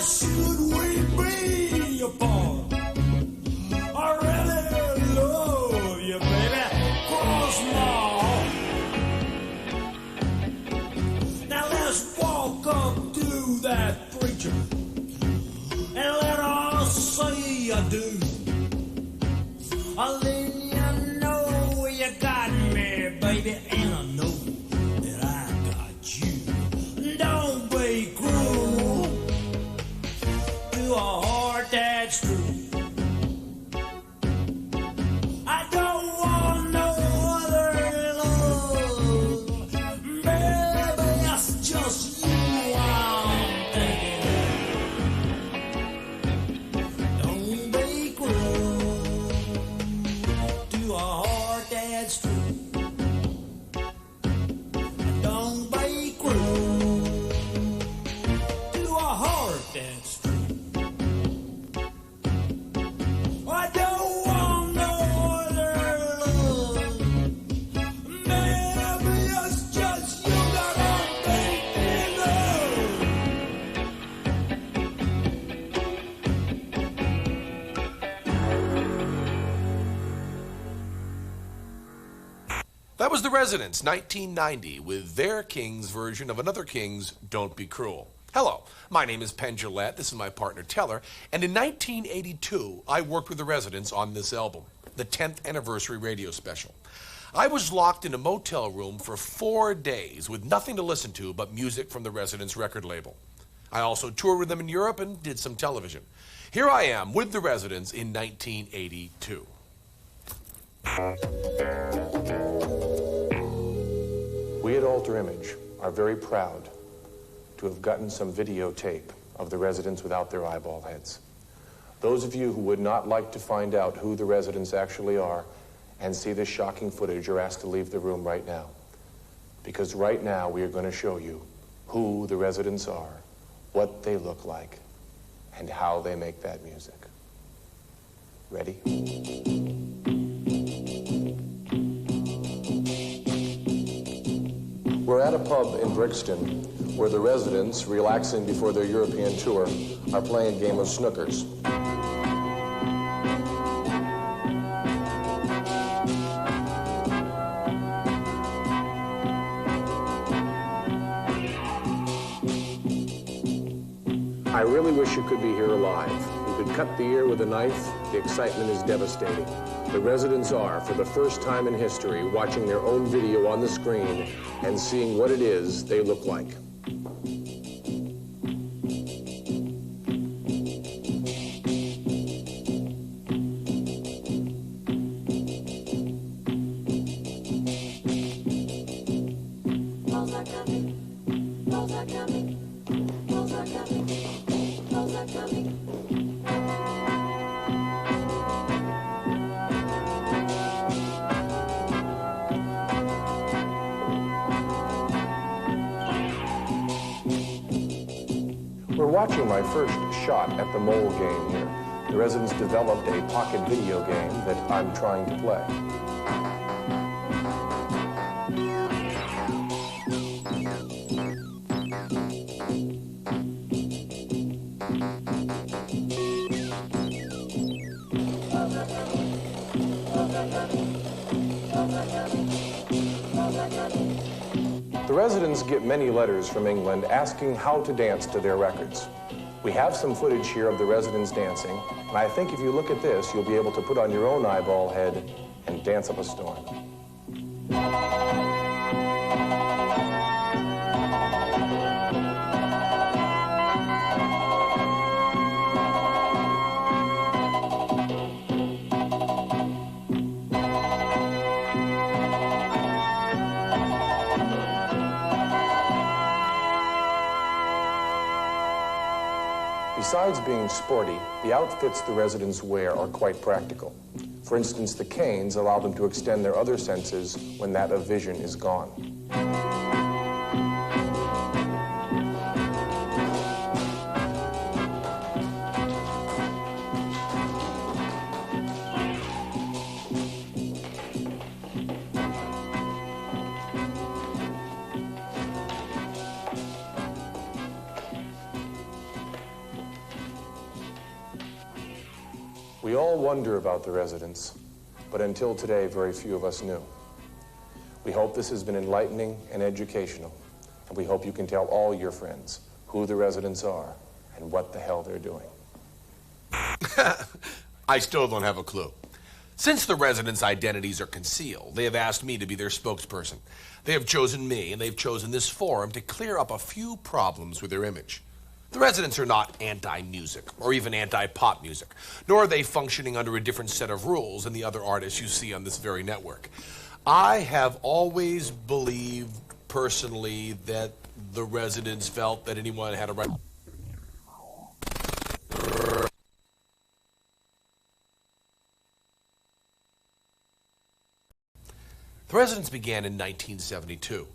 should we be apart? I really love you, baby. Cross my heart. Now let's walk up to that preacher and let us say I do. I'll let you know you got me, baby, and I know that I got you. Don't be cruel to a heart that's true. I don't want no other love, baby, it's just you I'm thinking. Don't be cruel to a heart that's true. Don't be cruel to a heart that's true. I don't want no other love. Maybe it's just you that I'm thinking of. That was The Residents, 1990, with their King's version of another King's Don't Be Cruel. Hello, my name is Penn. This is my partner Teller, and in 1982, I worked with The Residents on this album, the 10th anniversary radio special. I was locked in a motel room for 4 days with nothing to listen to but music from The Residents record label. I also toured with them in Europe and did some television. Here I am with The Residents in 1982. We at Alter Image are very proud to have gotten some videotape of the Residents without their eyeball heads. Those of you who would not like to find out who the Residents actually are and see this shocking footage are asked to leave the room right now. Because right now we are going to show you who the Residents are, what they look like, and how they make that music. Ready? We're at a pub in Brixton where the Residents, relaxing before their European tour, are playing a game of snookers. I really wish you could be here alive. You could cut the ear with a knife. The excitement is devastating. The Residents are, for the first time in history, watching their own video on the screen and seeing what it is they look like. We're watching my first shot at the mole game here. The Residents developed a pocket video game that I'm trying to play. The Residents get many letters from England asking how to dance to their records. We have some footage here of the Residents dancing, and I think if you look at this, you'll be able to put on your own eyeball head and dance up a storm. Besides being sporty, the outfits the Residents wear are quite practical. For instance, the canes allow them to extend their other senses when that of vision is gone. We all wonder about the residents, but until today, very few of us knew. We hope this has been enlightening and educational, and we hope you can tell all your friends who the residents are and what the hell they're doing. I still don't have a clue. Since the residents' identities are concealed, they have asked me to be their spokesperson. They have chosen me, and they've chosen this forum to clear up a few problems with their image. The residents are not anti-music, or even anti-pop music, nor are they functioning under a different set of rules than the other artists you see on this very network. I have always believed, personally, that the residents felt that anyone had a right... The residents began in 1972.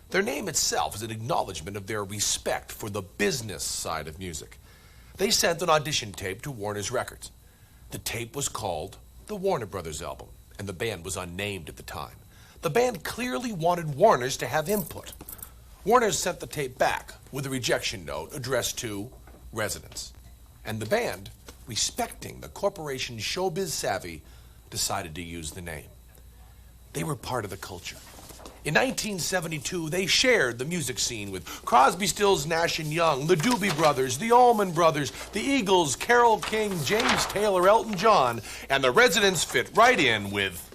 Their name itself is an acknowledgement of their respect for the business side of music. They sent an audition tape to Warner's Records. The tape was called the Warner Brothers album, and the band was unnamed at the time. The band clearly wanted Warner's to have input. Warner's sent the tape back with a rejection note addressed to residents. And the band, respecting the corporation's showbiz savvy, decided to use the name. They were part of the culture. In 1972, they shared the music scene with Crosby, Stills, Nash & Young, the Doobie Brothers, the Allman Brothers, the Eagles, Carole King, James Taylor, Elton John, and the residents fit right in with...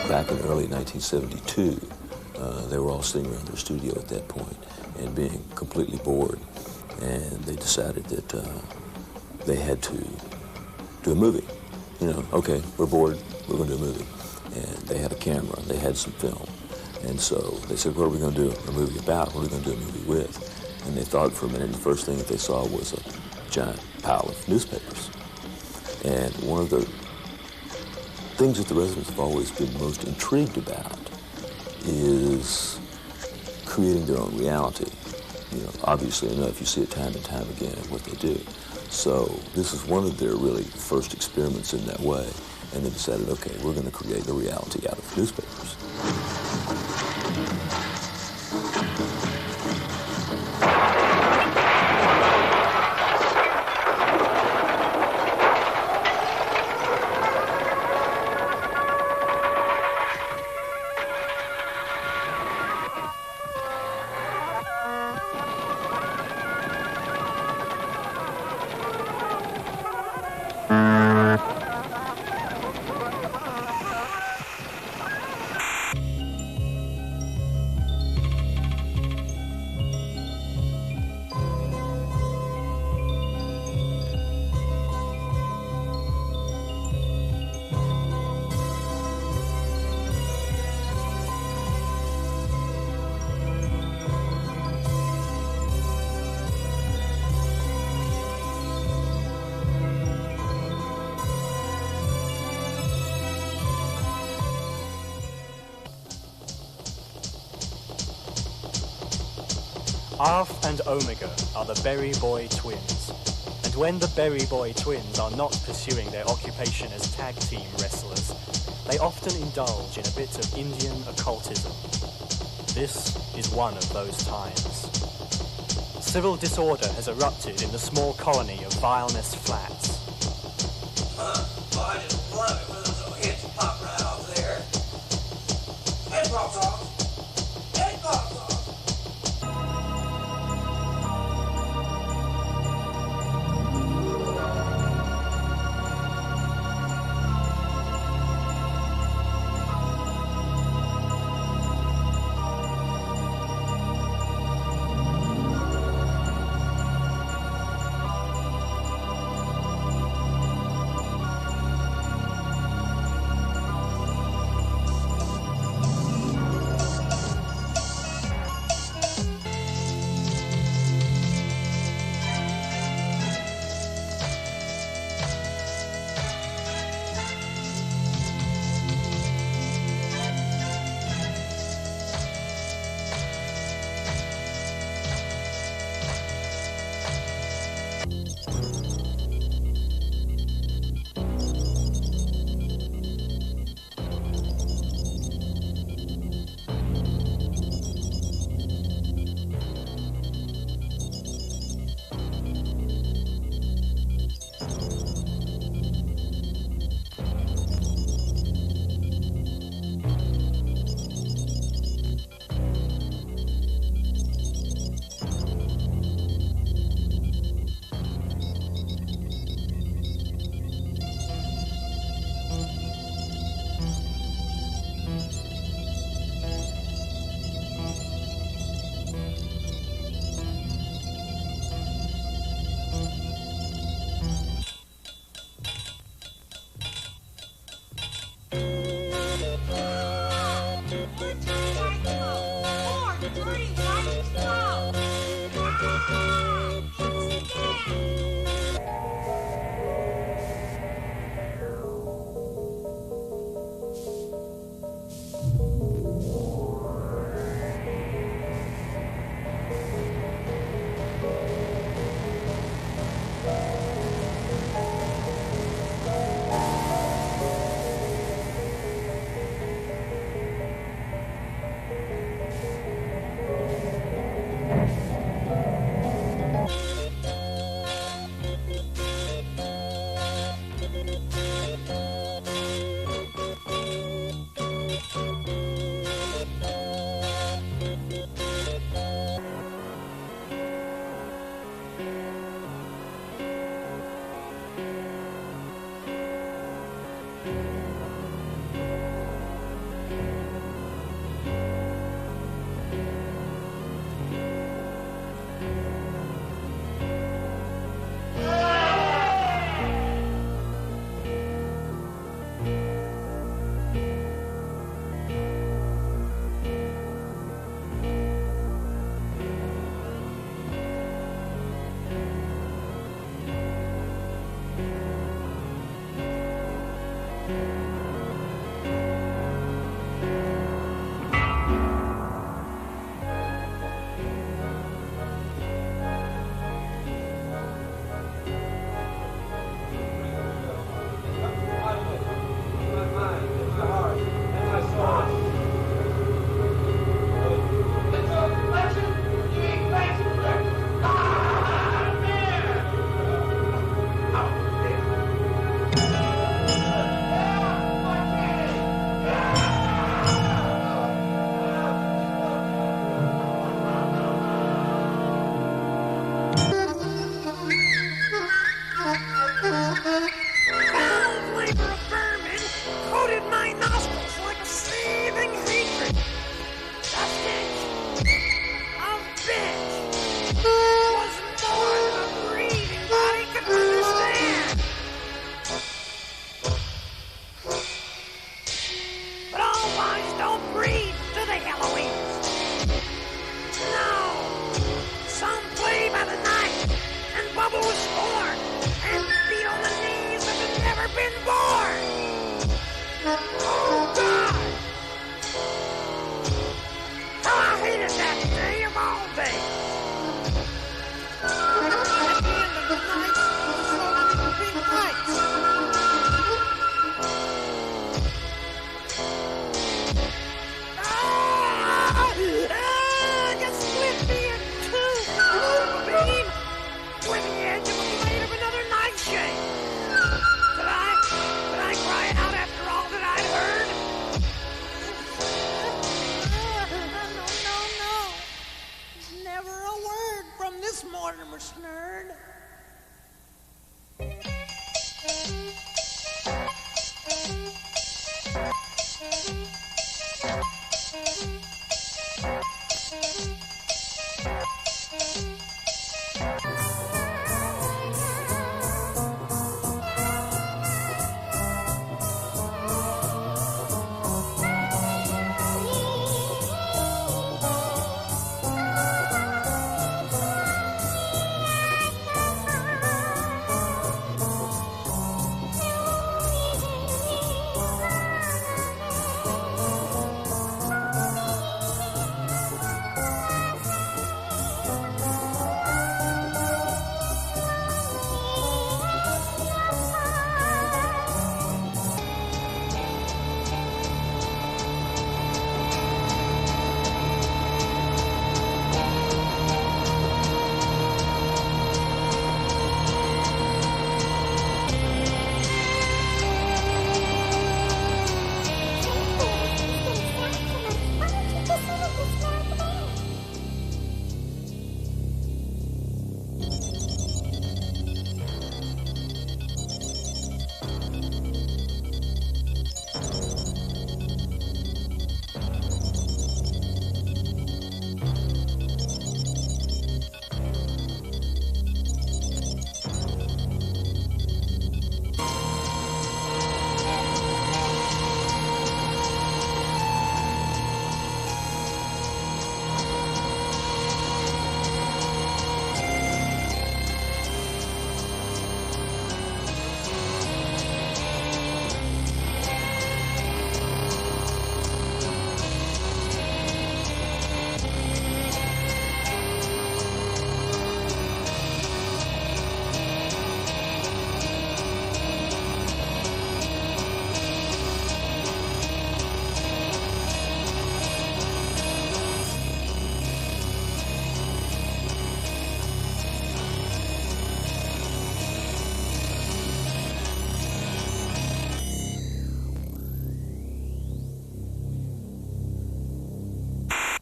Back in early 1972, they were all sitting around their studio at that point and being completely bored, and they decided that they had to do a movie. You know, okay, we're bored, we're going to do a movie. And they had a camera, they had some film. And so they said, what are we going to do a movie about? What are we going to do a movie with? And they thought for a minute, and the first thing that they saw was a giant pile of newspapers. And one of the things that the residents have always been most intrigued about is creating their own reality. You know, obviously enough, you see it time and time again in what they do. So this is one of their really first experiments in that way. And they decided, okay, we're going to create a reality out of newspapers. Alpha and Omega are the Berry Boy twins, and when the Berry Boy twins are not pursuing their occupation as tag team wrestlers, they often indulge in a bit of Indian occultism. This is one of those times. Civil disorder has erupted in the small colony of Vileness Flats. Oh, I just love it when those little hits pop right off there. Head pops off. Head pops off. enormous nerd.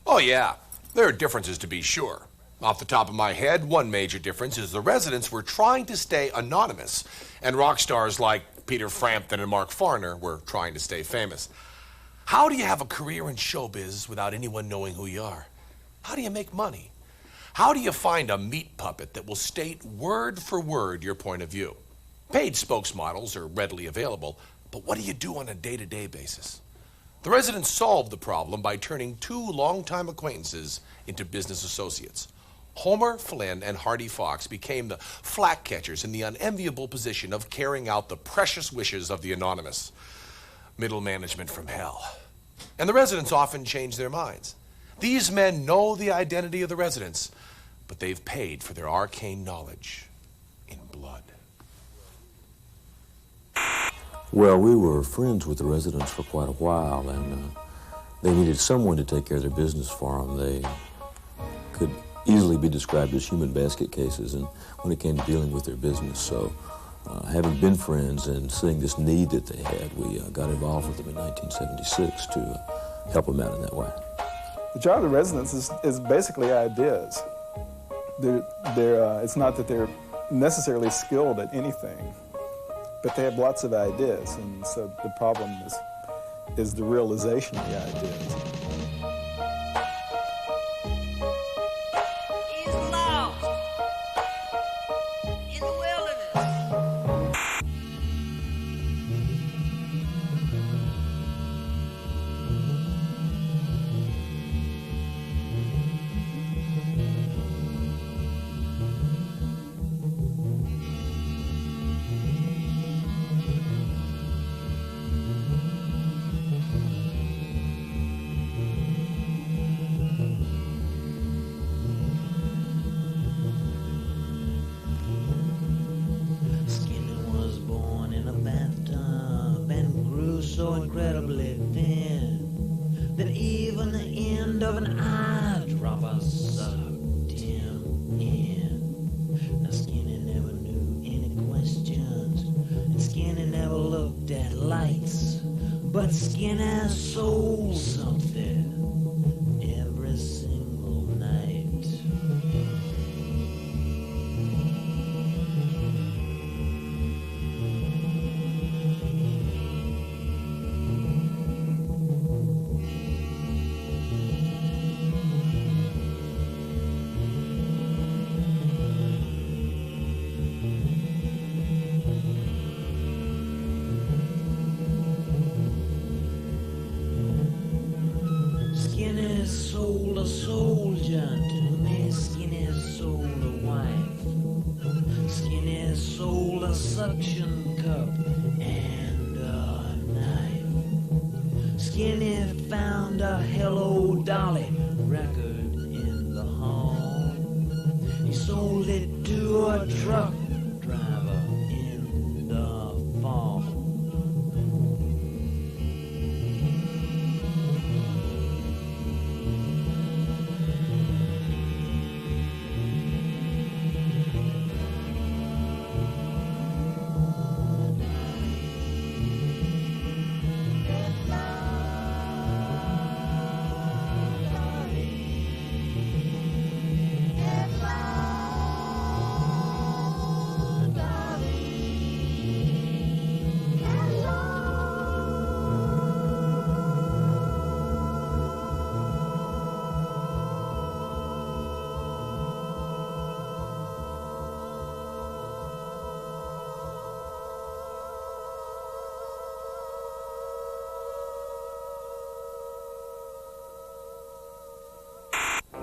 Oh, yeah. There are differences to be sure. Off the top of my head, one major difference is the residents were trying to stay anonymous, and rock stars like Peter Frampton and Mark Farner were trying to stay famous. How do you have a career in showbiz without anyone knowing who you are? How do you make money? How do you find a meat puppet that will state word for word your point of view? Paid spokesmodels are readily available, but what do you do on a day-to-day basis? The residents solved the problem by turning two longtime acquaintances into business associates. Homer Flynn and Hardy Fox became the flack catchers in the unenviable position of carrying out the precious wishes of the anonymous. Middle management from hell. And the residents often change their minds. These men know the identity of the residents, but they've paid for their arcane knowledge in blood. Well, we were friends with the residents for quite a while, and they needed someone to take care of their business for them. They could easily be described as human basket cases and when it came to dealing with their business. So having been friends and seeing this need that they had, we got involved with them in 1976 to help them out in that way. The job of the residents is basically ideas. It's not that they're necessarily skilled at anything, but they have lots of ideas, and so the problem is the realization of the ideas. He's lost in the wilderness. So incredibly thin that even the end of an eyedropper sucked him in. Now Skinny never knew any questions, and Skinny never looked at lights, but Skinny sold something every single night. a suction cup and a knife. Skinny found a Hello Dolly record in the hall. He sold it to a truck driver in the fall.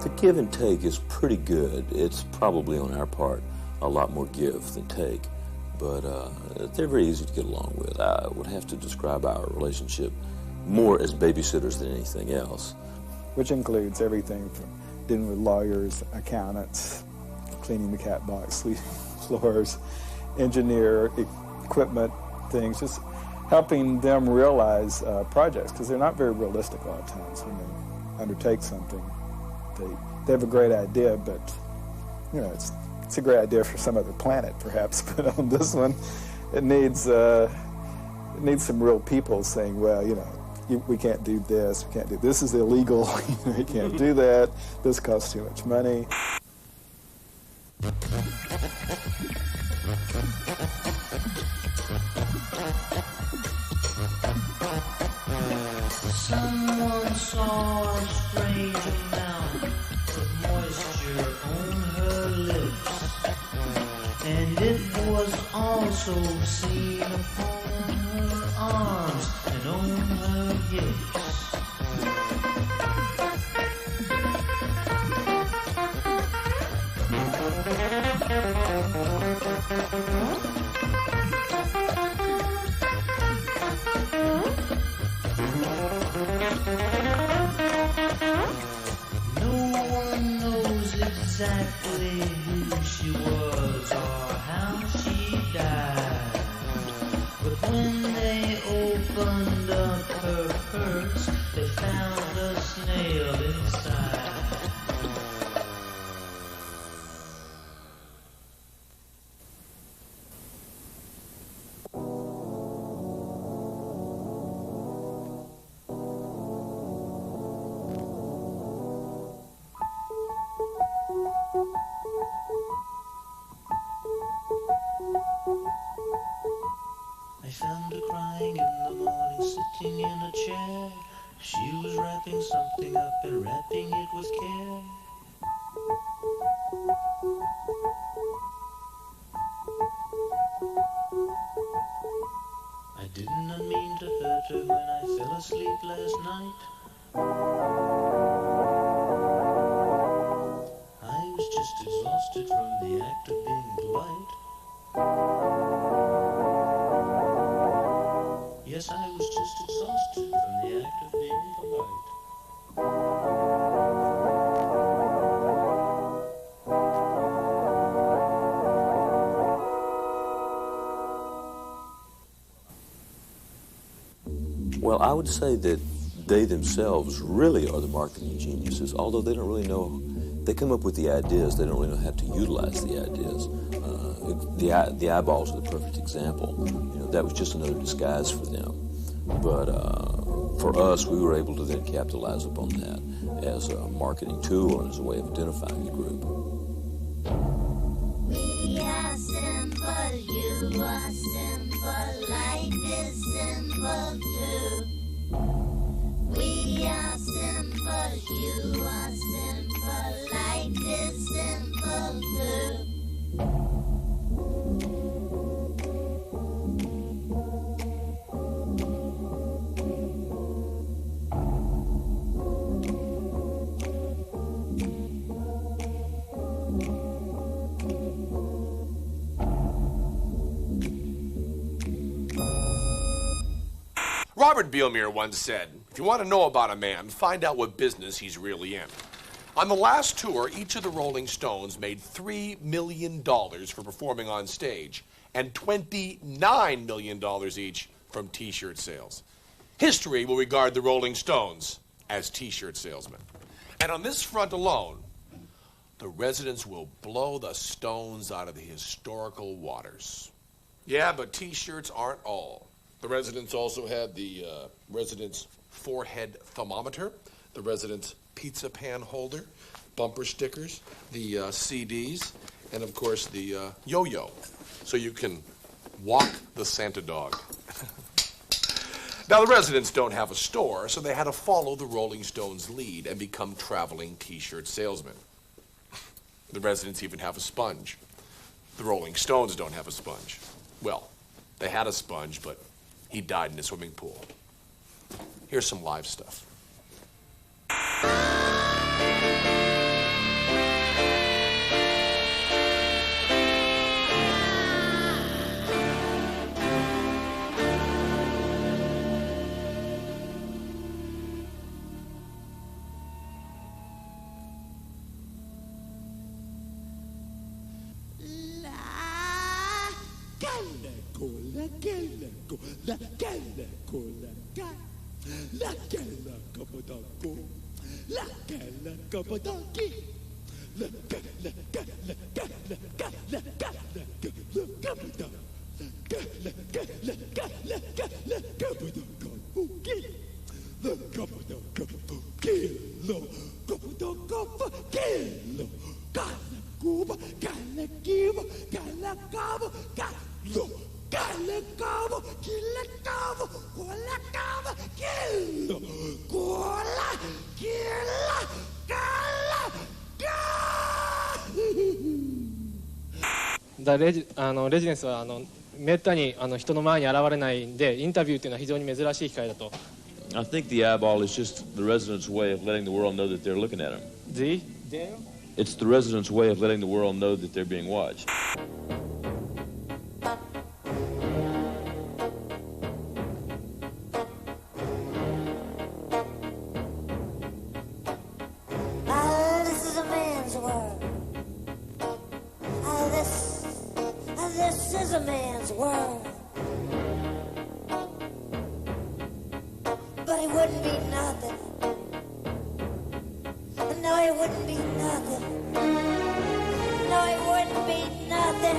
The give and take is pretty good. It's probably on our part a lot more give than take, but they're very easy to get along with. I would have to describe our relationship more as babysitters than anything else. Which includes everything from dealing with lawyers, accountants, cleaning the cat box, sweeping floors, engineer, equipment, things, just helping them realize projects, because they're not very realistic a lot of times when they undertake something. They have a great idea, but you know it's a great idea for some other planet, perhaps. But on this one, it needs some real people saying, well, you know, we can't do this, we can't do this is illegal, you can't do that. This costs too much money. Someone saw a strange amount of moisture on her lips, and it was also seen upon her arms and on her hips. Exactly who she was or how she died, but when they opened up her purse, they found a snail inside. I found her crying in the morning, sitting in a chair. She was wrapping something up and wrapping it with care. I did not mean to hurt her when I fell asleep last night. I was just exhausted from the act of being polite. Yes, I was just exhausted from the act of being polite. Well, I would say that they themselves really are the marketing geniuses, although they don't really know. They come up with the ideas, they don't really know how to utilize the ideas. The eyeballs are the perfect example. You know, that was just another disguise for them. But for us, we were able to then capitalize upon that as a marketing tool and as a way of identifying the group. We are simple, you are simple, life is simple too. We are simple, you are simple, life is simple too. Robert Bielmeier once said, if you want to know about a man, find out what business he's really in. On the last tour, each of the Rolling Stones made $3 million for performing on stage and $29 million each from T-shirt sales. History will regard the Rolling Stones as T-shirt salesmen. And on this front alone, the Residents will blow the Stones out of the historical waters. Yeah, but T-shirts aren't all. The Residents also had the Residents forehead thermometer, the Residents pizza pan holder, bumper stickers, the CDs, and of course the yo-yo, so you can walk the Santa dog. Now, the Residents don't have a store, so they had to follow the Rolling Stones' lead and become traveling T-shirt salesmen. The Residents even have a sponge. The Rolling Stones don't have a sponge. Well, they had a sponge, but he died in a swimming pool. Here's some live stuff.レジデンスはめったに人の前に現れないんで、インタビューというのは非常に珍しい機会だと。I think the eyeball is just the residents' way of letting the world know that they're looking at them. It's the residents' way of letting the world know that they're being watched. This is a man's world. This is a man's world. But it wouldn't be nothing. No, it wouldn't be nothing. No, it wouldn't be nothing.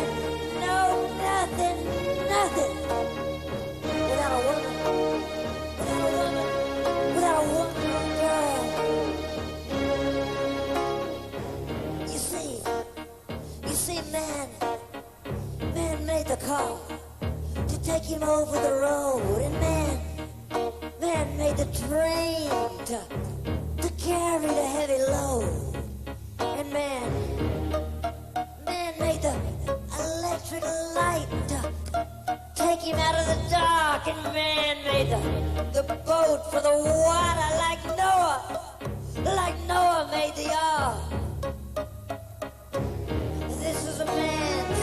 No, nothing, nothing. Without a woman. Without a woman. Without a woman or a girl. You see, man made the call to take him over the road, and man made the train to carry the heavy load, and man made the electric light to take him out of the dark, and man made the boat for the water like Noah made the ark. This is a man's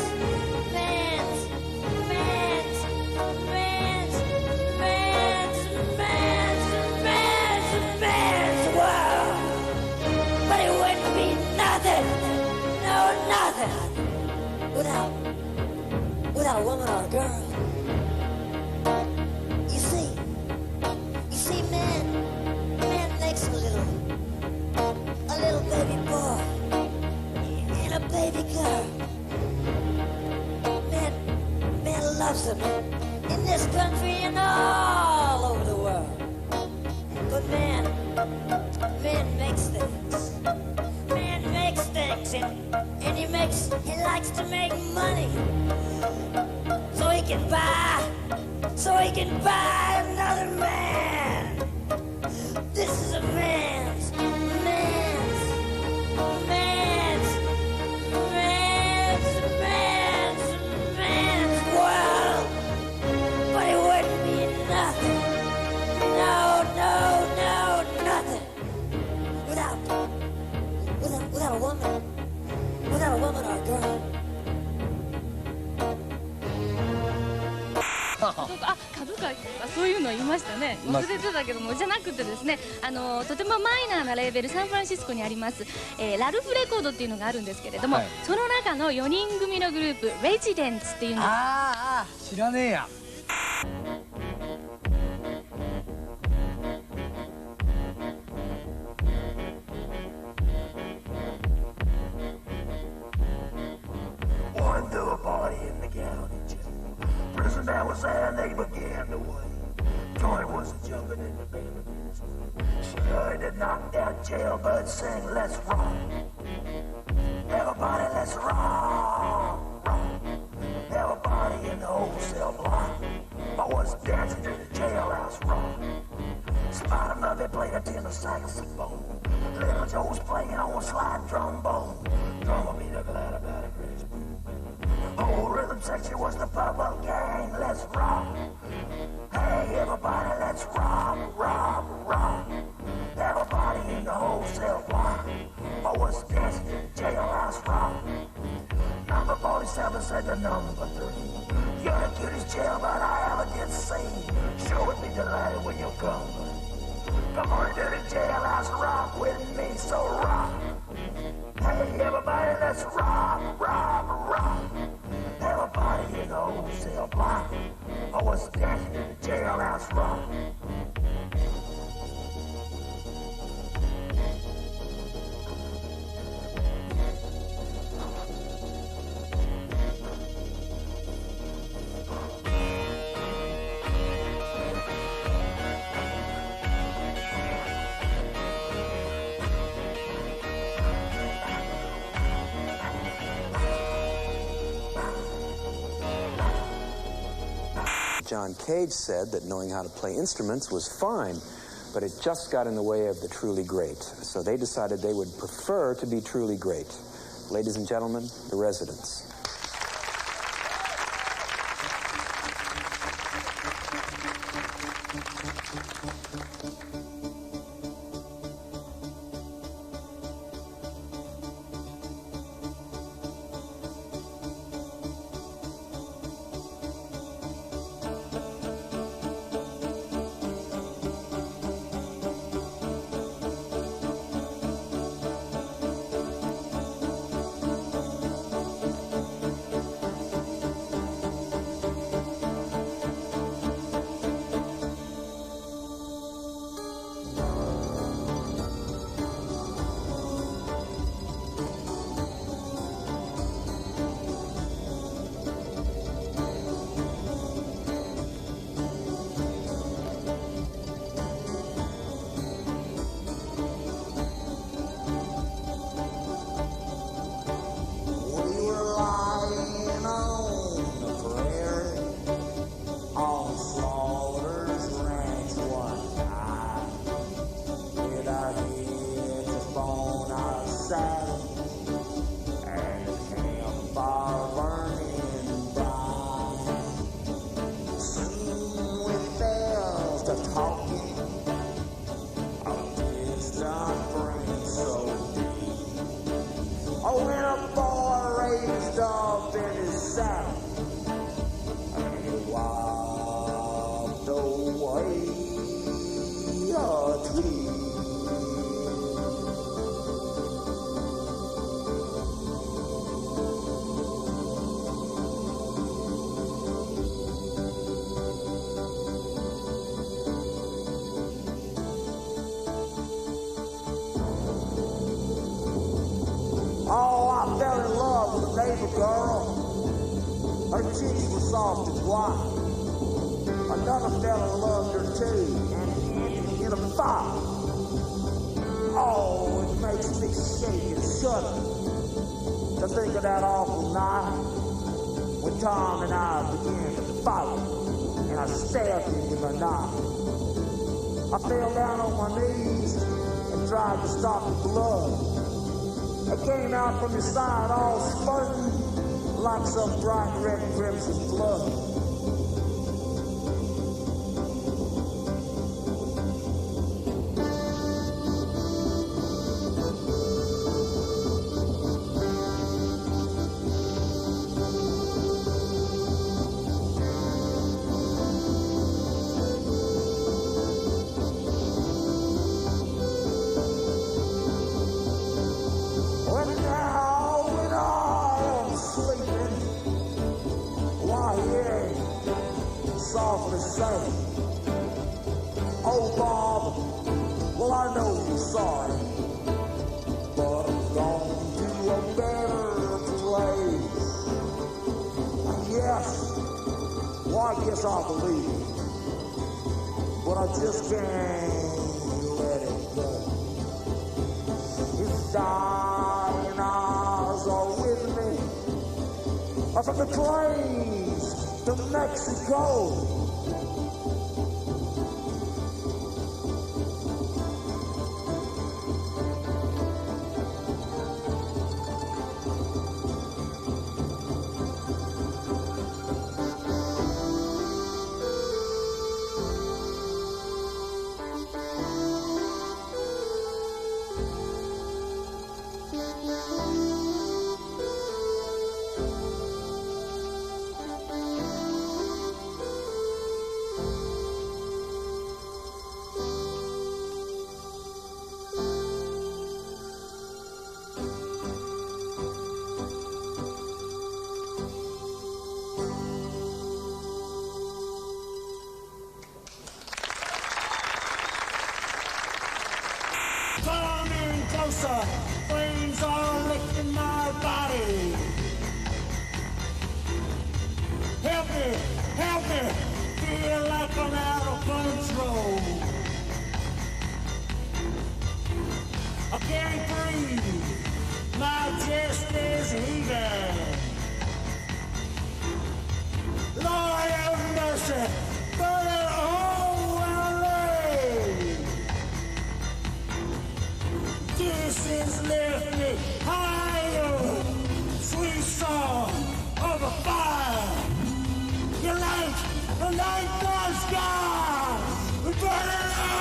world. But it wouldn't be nothing, no nothing, without a woman or a girl. You see, man makes a little baby boy and a baby girl. Man loves them in this country and all over the world. But man makes things. Man makes things, and he likes to make money, so he can buy another man. This is a man's world. But it wouldn't be nothing. No, nothing. Without a woman or a girl. 株価そういうの言いましたね。忘れてたけども、じゃなくてですね、とてもマイナーなレーベル、サンフランシスコにあります、ラルフレコードっていうのがあるんですけれども、その中の4人組のグループ、レジデンツっていうの。ああ、知らねえや。Do a party in the county jail. Prison band was there and they began to wait. Joy was jumping in the bandages. Sure did knock down jailbird sing, let's rock. Everybody, let's rock, rock. Everybody in the whole cell block. I was dancing to the jailhouse rock. Spider Murphy played a tenor saxophone. Little Joe's playing on a slide trombone. Drummer beat a glad about a bridge. Whole rhythm section was the Purple Gang. Let's rock. Hey, everybody, let's rock, rock, rock. Everybody in the whole cell block. I was dancing in the jailhouse rock. Number 47 said to number 3. You're the cutest jailbird I ever did see. Sure would be delighted when you come. Come on to the jailhouse rock with me, so rock. Hey, everybody, let's rock, rock, rock. Everybody in the whole cell block. I was dancing in the jailhouse rock. John Cage said that knowing how to play instruments was fine, but it just got in the way of the truly great. So they decided they would prefer to be truly great. Ladies and gentlemen, the Residents. I fell down on my knees and tried to stop the blood. It came out from his side all spurting like some bright red crimson blood. sorry, but I'm gonna do a better place. Yes, well, I guess I'll believe it, but I just can't let it go. His dying eyes are with me. I took the trains to Mexico. Coming closer, flames are licking my body. Help me, feel like I'm out of control. I can't breathe, my chest is heaving. Lord have mercy, burn all away. This has left me higher, sweet song of a fire. You light the sky, burn it all.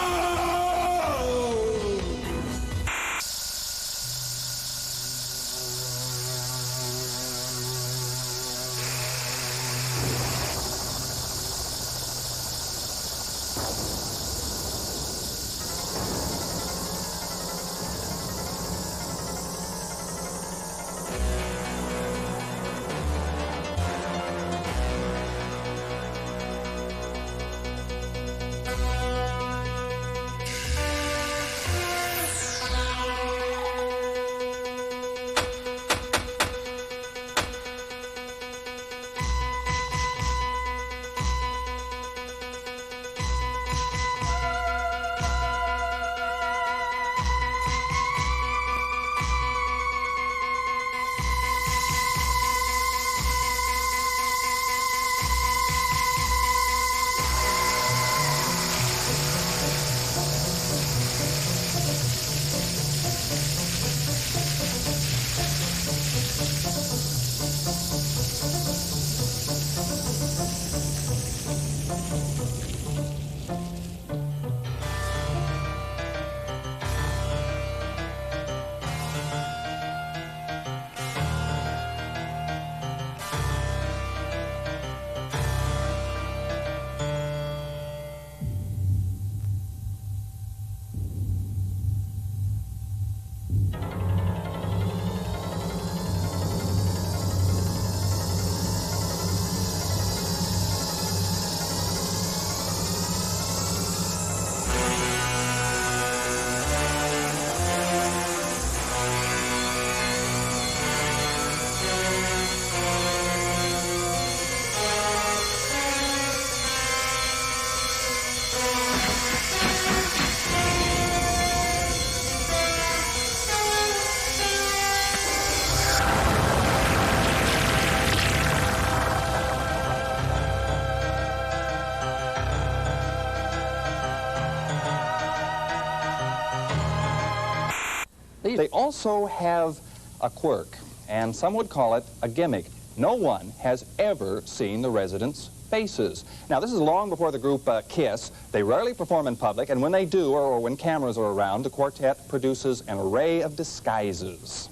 They also have a quirk, and some would call it a gimmick. No one has ever seen the residents' faces. Now, this is long before the group Kiss. They rarely perform in public, and when they do, or when cameras are around, the quartet produces an array of disguises.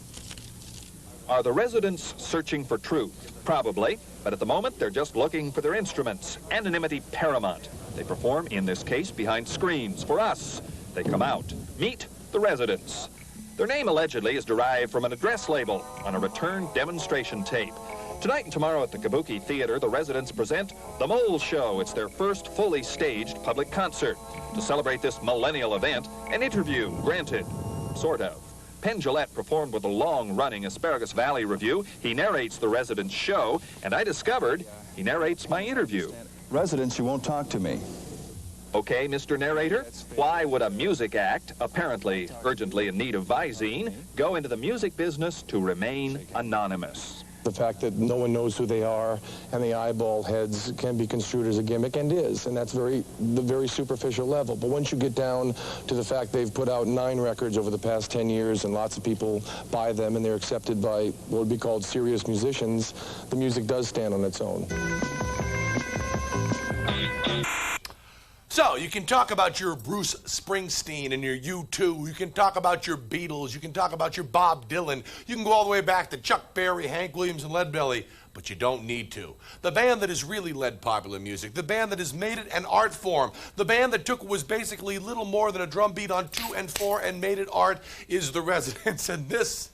Are the residents searching for truth? Probably, but at the moment they're just looking for their instruments. Anonymity paramount. They perform, in this case, behind screens. For us, they come out. Meet the residents. Their name allegedly is derived from an address label on a return demonstration tape. Tonight and tomorrow at the Kabuki Theater, the residents present The Mole Show. It's their first fully staged public concert. To celebrate this millennial event, an interview granted. Sort of. Penn performed with the long-running Asparagus Valley Review. He narrates the residents' show, and I discovered he narrates my interview. Residents, you won't talk to me. Okay, Mr. Narrator, why would a music act, apparently urgently in need of Visine, go into the music business to remain anonymous? The fact that no one knows who they are and the eyeball heads can be construed as a gimmick, and is, and that's the very superficial level. But once you get down to the fact they've put out 9 records over the past 10 years and lots of people buy them and they're accepted by what would be called serious musicians, the music does stand on its own. So, you can talk about your Bruce Springsteen and your U2, you can talk about your Beatles, you can talk about your Bob Dylan, you can go all the way back to Chuck Berry, Hank Williams, and Leadbelly, but you don't need to. The band that has really led popular music, the band that has made it an art form, the band that took what was basically little more than a drum beat on 2 and 4 and made it art is The Residents, and this...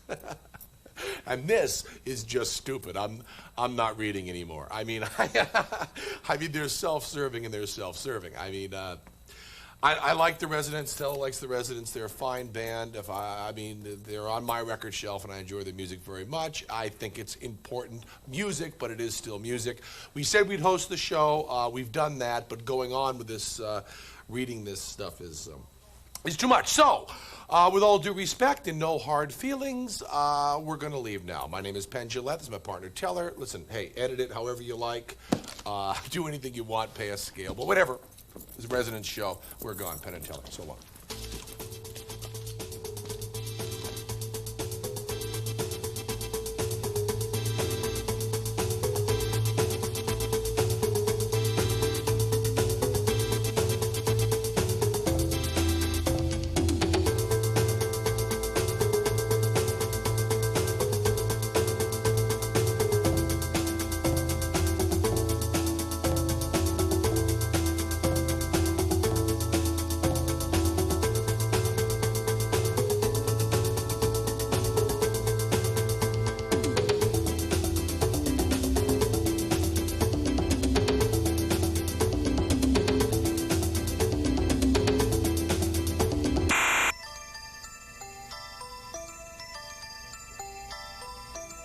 And this is just stupid. I'm not reading anymore. I mean, I mean, they're self-serving and they're self-serving. I mean, I like The Residents. Stella likes The Residents. They're a fine band. I mean, they're on my record shelf and I enjoy their music very much. I think it's important music, but it is still music. We said we'd host the show. We've done that, but going on with this, reading this stuff is too much. So, with all due respect and no hard feelings, we're going to leave now. My name is Penn. This is my partner, Teller. Listen, hey, edit it however you like. Do anything you want, pay a scale. But whatever. It's a Residents show. We're gone. Penn and Teller. So long.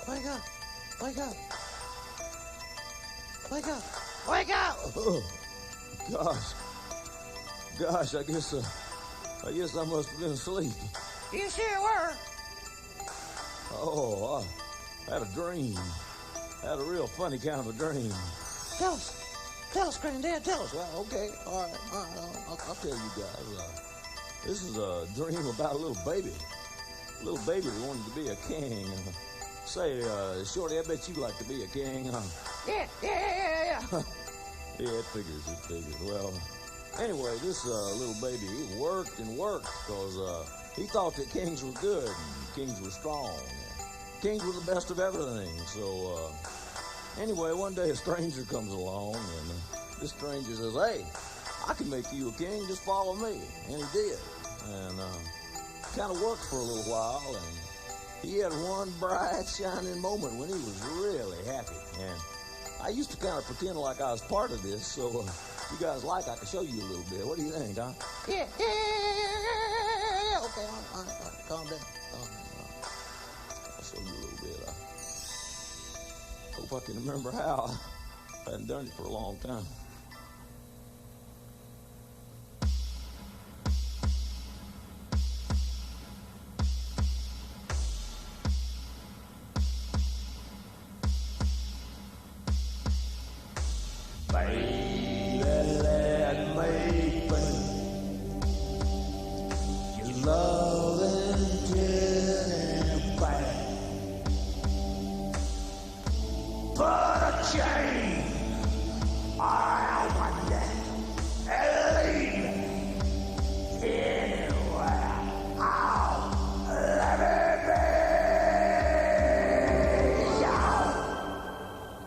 Wake up! Wake up! Wake up! Wake up! Oh, gosh, I guess I must have been asleep. You sure were. Oh, I had a dream. I had a real funny kind of a dream. Tell us, Granddad, tell us. Well, okay, all right, I'll tell you guys. This is a dream about a little baby. A little baby that wanted to be a king. Say, Shorty, I bet you'd like to be a king, huh? Yeah. Yeah, it figures. Well, anyway, this little baby, he worked and worked because he thought that kings were good and kings were strong. Kings were the best of everything. So, anyway, one day a stranger comes along and this stranger says, hey, I can make you a king, just follow me. And he did. And kind of worked for a little while, and he had one bright, shining moment when he was really happy. And I used to kind of pretend like I was part of this, so if you guys like, I can show you a little bit. What do you think, huh? Yeah. Okay, all right, calm down. I'll show you a little bit. I hope I can remember how. I hadn't done it for a long time.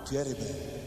Teddy bear.